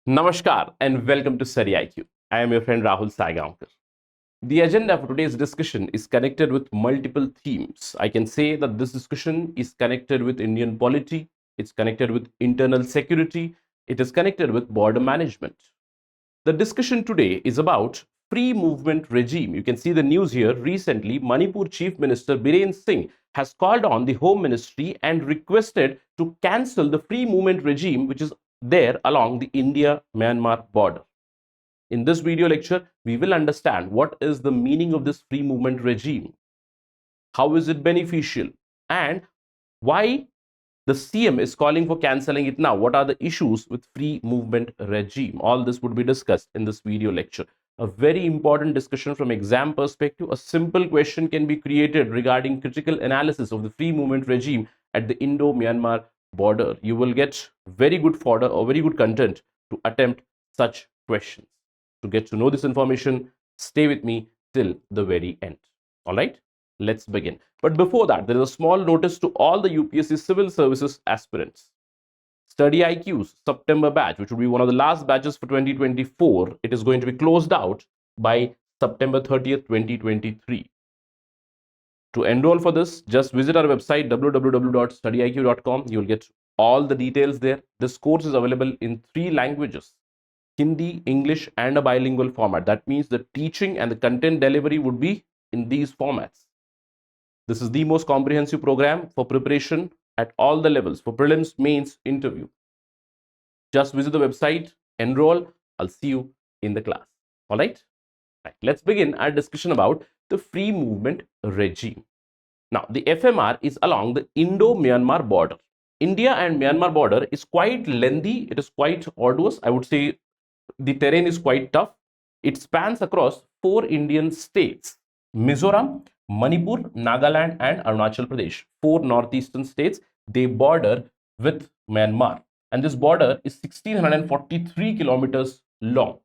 Namaskar and welcome to StudyIQ. I am your friend Rahul Saigaonkar. The agenda for today's discussion is connected with multiple themes. I can say that this discussion is connected with Indian polity, it's connected with internal security, it is connected with border management. The discussion today is about free movement regime. You can see the news here. Recently, Manipur Chief Minister Biren Singh has called on the Home Ministry and requested to cancel the free movement regime which is there along the India-Myanmar border. In this video lecture, we will understand what is the meaning of this free movement regime, how is it beneficial, and why the CM is calling for cancelling it now. What are the issues with free movement regime? All this would be discussed in this video lecture. A very important discussion from exam perspective. A simple question can be created regarding critical analysis of the free movement regime at the Indo-Myanmar border. You will get very good fodder or very good content to attempt such questions. To get to know this information, stay with me till the very end. All right, let's begin. But before that, there is a small notice to all the UPSC civil services aspirants. StudyIQ's September batch, which will be one of the last batches for 2024, it is going to be closed out by September 30th, 2023. To enroll for this, just visit our website www.studyiq.com. You will get all the details there. This course is available in 3 languages: Hindi, English, and a bilingual format. That means the teaching and the content delivery would be in these formats. This is the most comprehensive program for preparation at all the levels for prelims, mains, interview. Just visit the website, enroll. I'll see you in the class. All right. Right. Let's begin our discussion about the free movement regime. Now, the FMR is along the Indo-Myanmar border. India and Myanmar border is quite lengthy. It is quite arduous. I would say the terrain is quite tough. It spans across 4 Indian states: Mizoram, Manipur, Nagaland, and Arunachal Pradesh. 4 northeastern states. They border with Myanmar, and this border is 1643 kilometers long.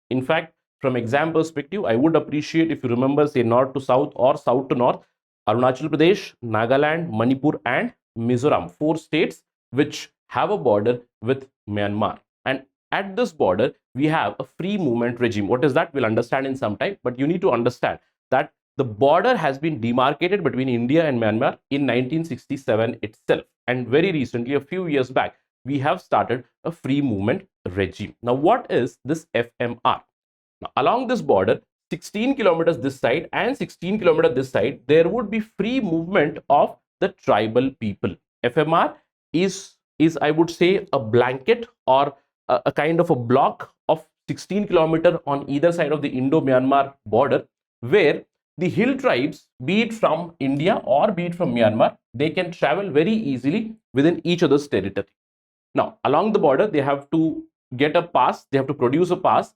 In fact, from exam perspective, I would appreciate if you remember, say, north to south or south to north. Arunachal Pradesh, Nagaland, Manipur, and Mizoram, 4 states which have a border with Myanmar. And at this border, we have a free movement regime. What is that? We'll understand in some time, but you need to understand that the border has been demarcated between India and Myanmar in 1967 itself. And very recently, a few years back, we have started a free movement regime. Now, what is this FMR? Now, along this border, 16 kilometers this side and 16 kilometers this side, there would be free movement of the tribal people. FMR is I would say, a blanket or a kind of a block of 16 kilometers on either side of the Indo-Myanmar border, where the hill tribes, be it from India or be it from Myanmar, they can travel very easily within each other's territory. Now, along the border, they have to get a pass, they have to produce a pass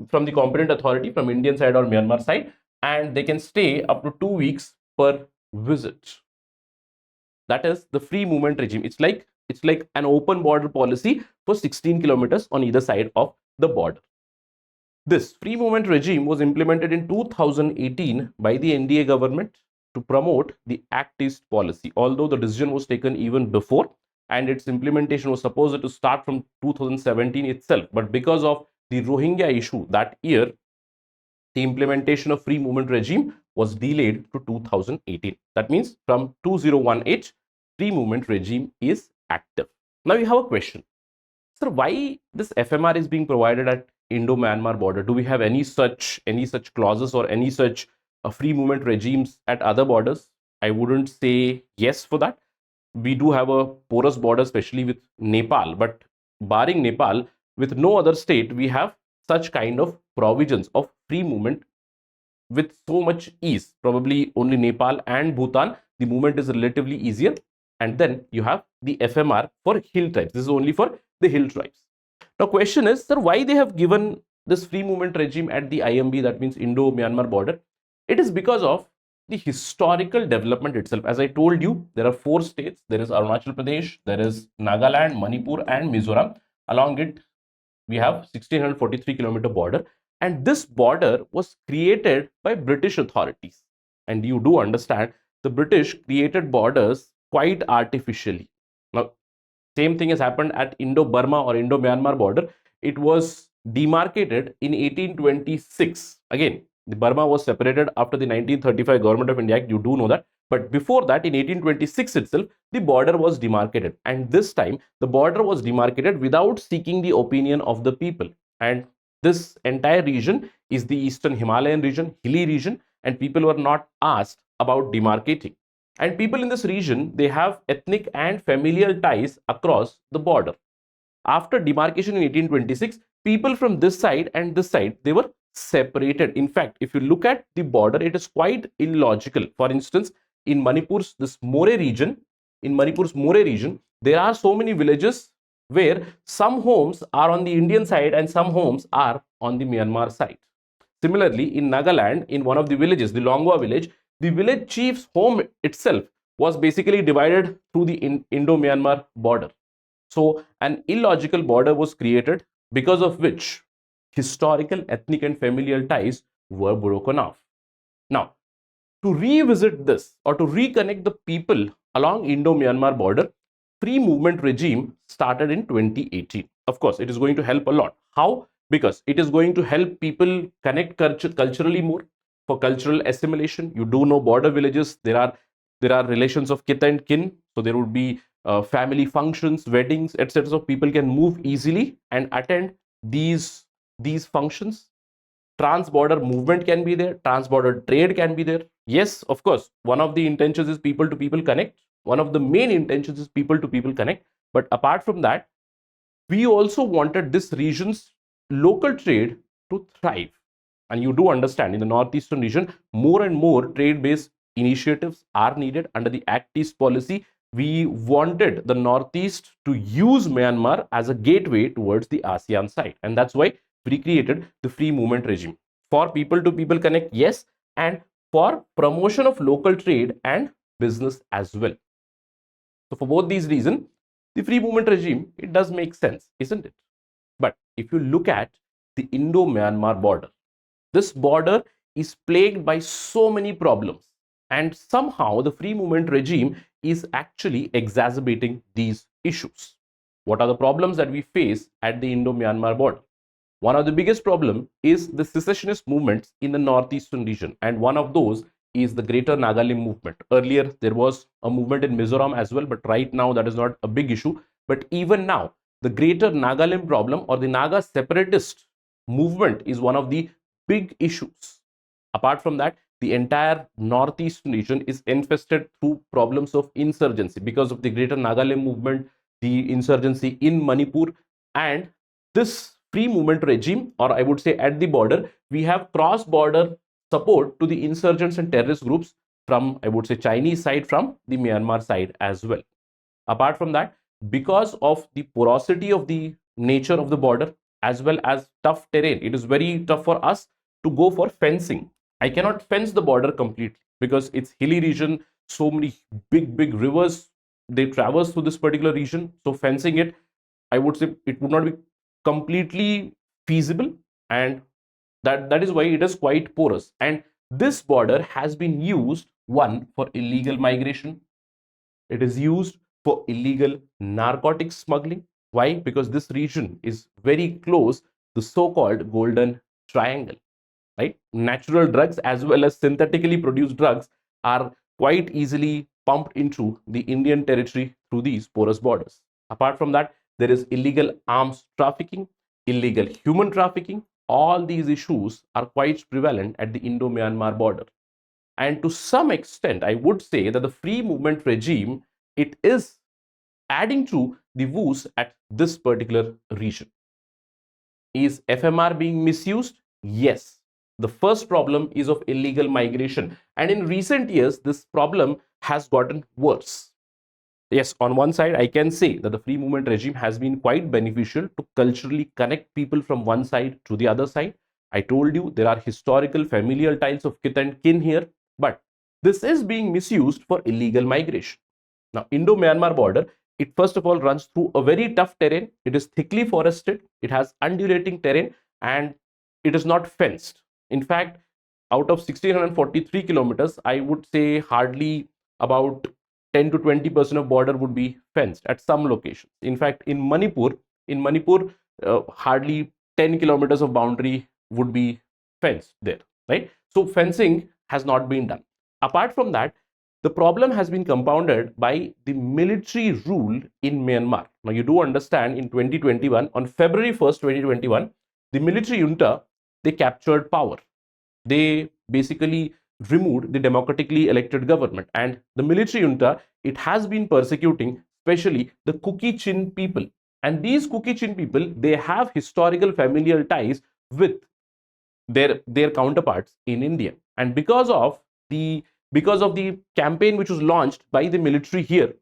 from the competent authority from Indian side or Myanmar side, and they can stay up to 2 weeks per visit. That is the free movement regime. It's like an open border policy for 16 kilometers on either side of the border. This free movement regime was implemented in 2018 by the NDA government to promote the Act East policy, although the decision was taken even before, and its implementation was supposed to start from 2017 itself. But because of the Rohingya issue that year, the implementation of free movement regime was delayed to 2018. That means from 2018, free movement regime is active. Now you have a question. Sir, why this FMR is being provided at Indo-Myanmar border? Do we have any such clauses or any such free movement regimes at other borders? I wouldn't say yes for that. We do have a porous border, especially with Nepal, but barring Nepal, with no other state, we have such kind of provisions of free movement with so much ease. Probably only Nepal and Bhutan, the movement is relatively easier. And then you have the FMR for hill tribes. This is only for the hill tribes. Now, question is, sir, why they have given this free movement regime at the IMB, that means Indo-Myanmar border? It is because of the historical development itself. As I told you, there are 4 states. There is Arunachal Pradesh, there is Nagaland, Manipur, and Mizoram. Along it, we have 1643 kilometer border, and this border was created by British authorities. And you do understand, the British created borders quite artificially. Now, same thing has happened at Indo-Burma or Indo-Myanmar border. it was demarcated in 1826. Again, the Burma was separated after the 1935 Government of India Act, you do know that. But before that, in 1826 itself, the border was demarcated. And this time, the border was demarcated without seeking the opinion of the people. And this entire region is the Eastern Himalayan region, hilly region, and people were not asked about demarcating. And people in this region, they have ethnic and familial ties across the border. After demarcation in 1826, people from this side and this side, they were separated. In fact, if you look at the border, it is quite illogical. For instance, in Manipur's More region, there are so many villages where some homes are on the Indian side and some homes are on the Myanmar side. Similarly, in Nagaland, in one of the villages, the Longwa village, the village chief's home itself was basically divided through the Indo Myanmar border. So, an illogical border was created, because of which historical, ethnic, and familial ties were broken off. Now, to revisit this or to reconnect the people along Indo Myanmar border, free movement regime started in 2018. Of course, it is going to help a lot. How? Because it is going to help people connect culturally more, for cultural assimilation. You do know border villages, there are relations of kith and kin, so there would be family functions, weddings, etc. So people can move easily and attend these functions. Trans-border movement can be there, trans-border trade can be there. Yes, of course, one of the intentions is people to people connect. One of the main intentions is people to people connect. But apart from that, we also wanted this region's local trade to thrive. And you do understand, in the northeastern region, more and more trade-based initiatives are needed. Under the Act East policy, we wanted the Northeast to use Myanmar as a gateway towards the ASEAN side. And that's why we created the free movement regime. For people to people connect, yes, and for promotion of local trade and business as well. So for both these reasons, the free movement regime, it does make sense, isn't it? But if you look at the Indo-Myanmar border, this border is plagued by so many problems, and somehow the free movement regime is actually exacerbating these issues. What are the problems that we face at the Indo-Myanmar border? One of the biggest problem is the secessionist movements in the northeastern region, and one of those is the Greater Nagalim movement. Earlier, there was a movement in Mizoram as well, but right now that is not a big issue. But even now, the Greater Nagalim problem or the Naga separatist movement is one of the big issues. Apart from that, the entire northeastern region is infested through problems of insurgency because of the Greater Nagalim movement, the insurgency in Manipur, and this free movement regime, or I would say at the border, we have cross-border support to the insurgents and terrorist groups from, I would say, Chinese side, from the Myanmar side as well. Apart from that, because of the porosity of the nature of the border as well as tough terrain, it is very tough for us to go for fencing. I cannot fence the border completely because it's hilly region, so many big rivers, they traverse through this particular region. So fencing it, I would say it would not be completely feasible, and that is why it is quite porous. And this border has been used, one, for illegal migration. It is used for illegal narcotics smuggling. Why? Because this region is very close to the so-called golden triangle, right? Natural drugs as well as synthetically produced drugs are quite easily pumped into the Indian territory through these porous borders. Apart from that, there is illegal arms trafficking, illegal human trafficking. All these issues are quite prevalent at the Indo-Myanmar border. And to some extent, I would say that the free movement regime, it is adding to the woes at this particular region. Is FMR being misused? Yes. The first problem is of illegal migration. And in recent years, this problem has gotten worse. Yes, on one side, I can say that the free movement regime has been quite beneficial to culturally connect people from one side to the other side. I told you there are historical familial ties of kith and kin here, but this is being misused for illegal migration. Now, Indo-Myanmar border, it first of all runs through a very tough terrain. It is thickly forested, it has undulating terrain, and it is not fenced. In fact, out of 1643 kilometers, I would say hardly about 10 to 20% of border would be fenced at some locations. In fact, in Manipur, hardly 10 kilometers of boundary would be fenced there, right? So fencing has not been done. Apart from that, the problem has been compounded by the military rule in Myanmar. Now, you do understand in 2021, on February 1st, 2021, the military junta, they captured power. They basically removed the democratically elected government, and the military junta, it has been persecuting especially the Kuki Chin people. And these Kuki Chin people, they have historical familial ties with their counterparts in India. And because of the campaign which was launched by the military here,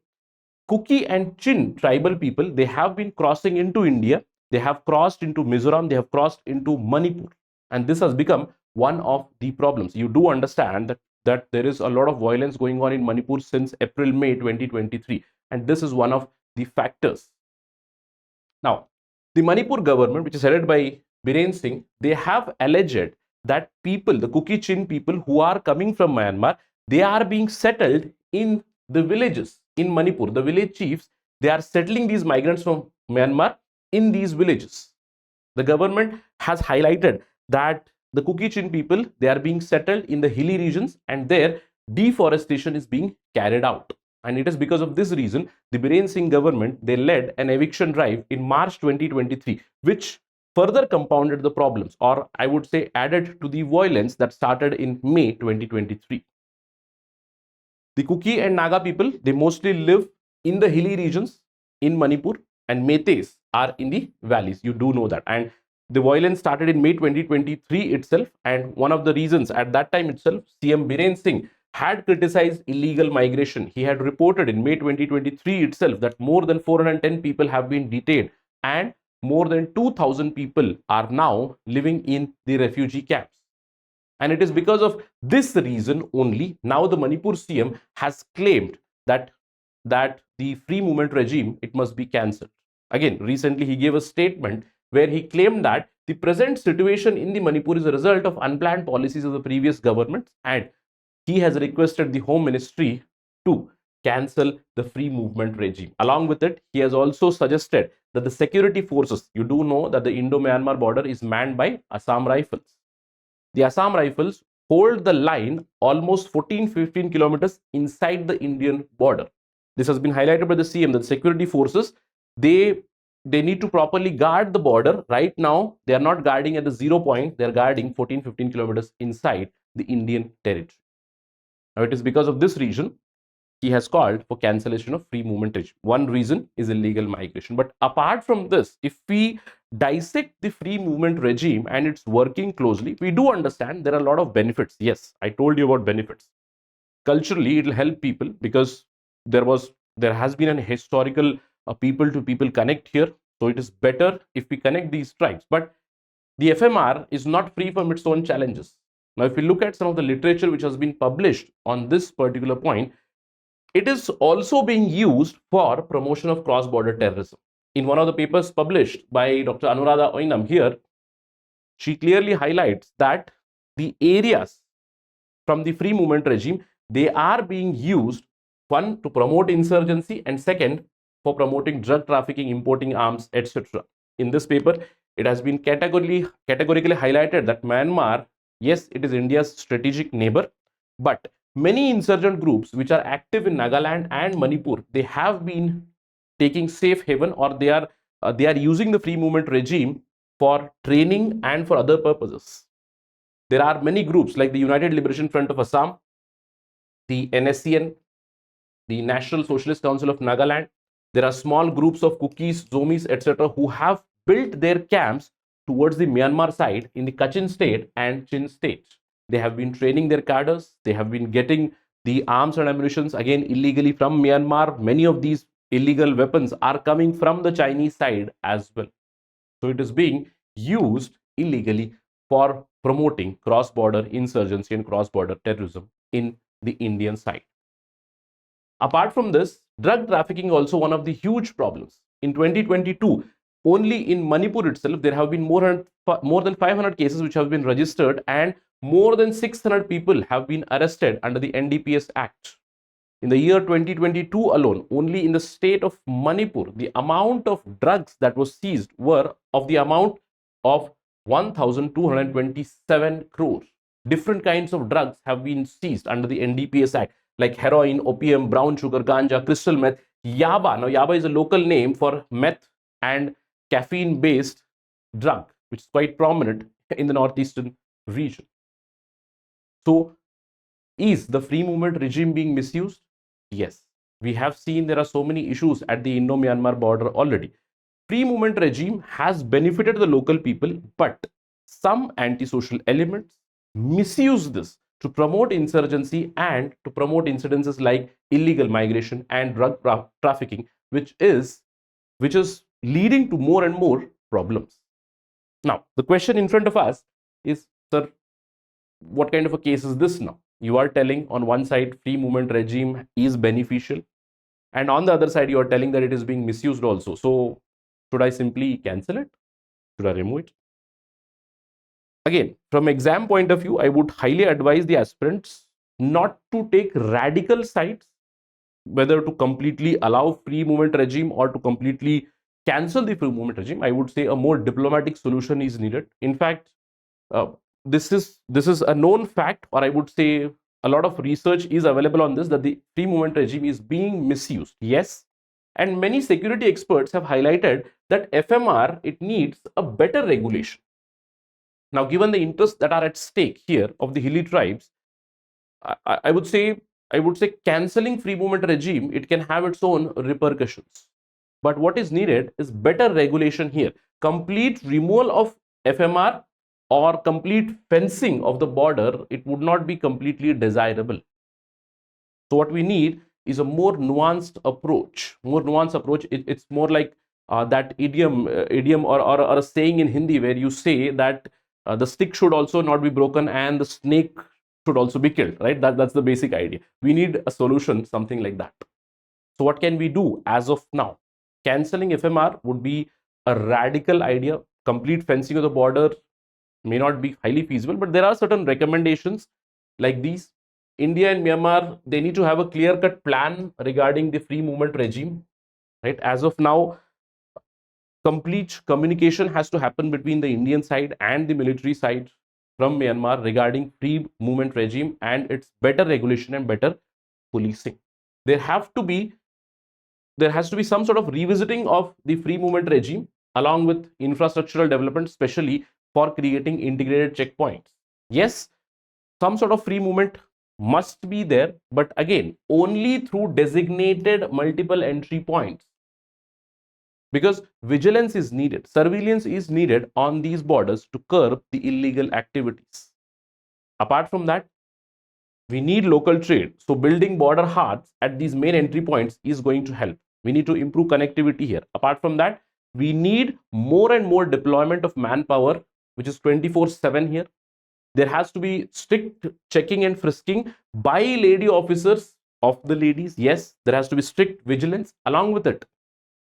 Kuki and Chin tribal people, they have been crossing into India. They have crossed into Mizoram. They have crossed into Manipur. And this has become one of the problems. You do understand that there is a lot of violence going on in Manipur since April, May 2023. And this is one of the factors. Now, the Manipur government, which is headed by Biren Singh, they have alleged that people, the Kuki Chin people who are coming from Myanmar, they are being settled in the villages in Manipur. The village chiefs, they are settling these migrants from Myanmar in these villages. The government has highlighted that the Kuki Chin people, they are being settled in the hilly regions, and there deforestation is being carried out. And it is because of this reason, the Biren Singh government, they led an eviction drive in March 2023, which further compounded the problems, or I would say added to the violence that started in May 2023. The Kuki and Naga people, they mostly live in the hilly regions in Manipur, and Meiteis are in the valleys. You do know that. And the violence started in May 2023 itself, and one of the reasons at that time itself, CM Biren Singh had criticized illegal migration. He had reported in May 2023 itself that more than 410 people have been detained, and more than 2,000 people are now living in the refugee camps. And it is because of this reason only now the Manipur CM has claimed that the free movement regime, it must be cancelled. Again, recently he gave a statement where he claimed that the present situation in the Manipur is a result of unplanned policies of the previous governments, and he has requested the Home Ministry to cancel the free movement regime. Along with it, he has also suggested that the security forces, you do know that the Indo-Myanmar border is manned by Assam Rifles. The Assam Rifles hold the line almost 14-15 kilometers inside the Indian border. This has been highlighted by the CM that security forces, they need to properly guard the border. Right now, they are not guarding at the 0 point, they are guarding 14-15 kilometers inside the Indian territory. Now, it is because of this reason he has called for cancellation of free movement regime. One reason is illegal migration. But apart from this, if we dissect the free movement regime and it's working closely, we do understand there are a lot of benefits. Yes, I told you about benefits. Culturally, it will help people because there has been an historical people to people connect here. So it is better if we connect these tribes. But the FMR is not free from its own challenges. Now, if we look at some of the literature which has been published on this particular point, it is also being used for promotion of cross-border terrorism. In one of the papers published by Dr. Anuradha Oinam here, she clearly highlights that the areas from the free movement regime, they are being used, one, to promote insurgency, and second, for promoting drug trafficking, importing arms, etc. In this paper, it has been categorically highlighted that Myanmar, yes, it is India's strategic neighbor, but many insurgent groups which are active in Nagaland and Manipur, they have been taking safe haven, or they are using the free movement regime for training and for other purposes. There are many groups like the United Liberation Front of Assam, the NSCN, the National Socialist Council of Nagaland. There are small groups of Kukis, Zomis, etc. who have built their camps towards the Myanmar side in the Kachin state and Chin state. They have been training their cadres. They have been getting the arms and ammunitions again illegally from Myanmar. Many of these illegal weapons are coming from the Chinese side as well. So it is being used illegally for promoting cross-border insurgency and cross-border terrorism in the Indian side. Apart from this, drug trafficking also one of the huge problems. In 2022, only in Manipur itself, there have been more than 500 cases which have been registered, and more than 600 people have been arrested under the NDPS Act. In the year 2022 alone, only in the state of Manipur, the amount of drugs that was seized were of the amount of 1,227 crores. Different kinds of drugs have been seized under the NDPS Act, like heroin, opium, brown sugar, ganja, crystal meth, yaba. Now, yaba is a local name for meth and caffeine-based drug, which is quite prominent in the northeastern region. So, is the free movement regime being misused? Yes. We have seen there are so many issues at the Indo Myanmar border already. Free movement regime has benefited the local people, but some antisocial elements misuse this to promote insurgency and to promote incidences like illegal migration and drug trafficking, which is leading to more and more problems. Now, the question in front of us is, sir, what kind of a case is this now? You are telling on one side free movement regime is beneficial, and on the other side you are telling that it is being misused also. So should I simply cancel it? Should I remove it? Again, from exam point of view, I would highly advise the aspirants not to take radical sides, whether to completely allow free movement regime or to completely cancel the free movement regime. I would say a more diplomatic solution is needed. In fact, uh, this is a known fact, or I would say a lot of research is available on this, that the free movement regime is being misused. Yes, and many security experts have highlighted that FMR, it needs a better regulation. Now, given the interests that are at stake here of the hilly tribes, I would say cancelling free movement regime, it can have its own repercussions. But what is needed is better regulation here. Complete removal of FMR or complete fencing of the border, it would not be completely desirable. So what we need is a more nuanced approach. It's more like that idiom or a saying in Hindi where you say that the stick should also not be broken and the snake should also be killed, right? That's the basic idea. We need a solution, something like that. So what can we do as of now? Cancelling FMR would be a radical idea. Complete fencing of the border may not be highly feasible, but there are certain recommendations like these. India and Myanmar, they need to have a clear-cut plan regarding the free movement regime, right? As of now, complete communication has to happen between the Indian side and the military side from Myanmar regarding free movement regime and its better regulation and better policing. There has to be some sort of revisiting of the free movement regime along with infrastructural development, especially for creating integrated checkpoints. Yes, some sort of free movement must be there, but again, only through designated multiple entry points. Because vigilance is needed, surveillance is needed on these borders to curb the illegal activities. Apart from that, we need local trade. So building border hearts at these main entry points is going to help. We need to improve connectivity here. Apart from that, we need more and more deployment of manpower, which is 24/7 here. There has to be strict checking and frisking by lady officers of the ladies. Yes, there has to be strict vigilance. Along with it,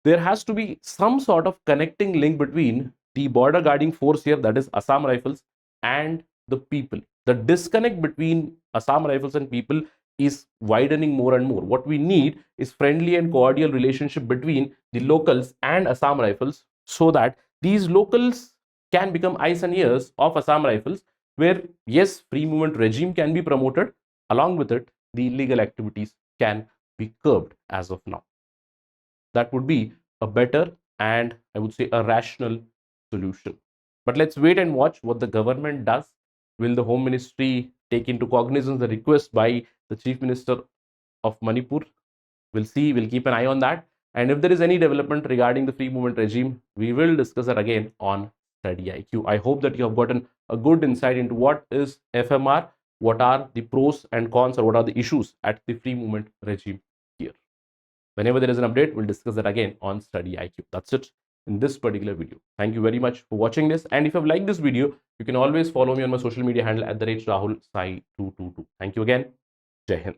there has to be some sort of connecting link between the border guarding force here, that is Assam Rifles, and the people. The disconnect between Assam Rifles and people is widening more and more. What we need is friendly and cordial relationship between the locals and Assam Rifles, so that these locals can become eyes and ears of Assam Rifles, where yes, free movement regime can be promoted. Along with it, the illegal activities can be curbed as of now. That would be a better and I would say a rational solution. But let's wait and watch what the government does. Will the Home Ministry take into cognizance the request by the Chief Minister of Manipur? We'll see, we'll keep an eye on that. And if there is any development regarding the free movement regime, we will discuss it again on StudyIQ. I hope that you have gotten a good insight into what is FMR, what are the pros and cons, or what are the issues at the free movement regime here. Whenever there is an update, we'll discuss that again on StudyIQ. That's it in this particular video. Thank you very much for watching this. And if you have liked this video, you can always follow me on my social media handle at @RahulSai222. Thank you again. Jai Hind.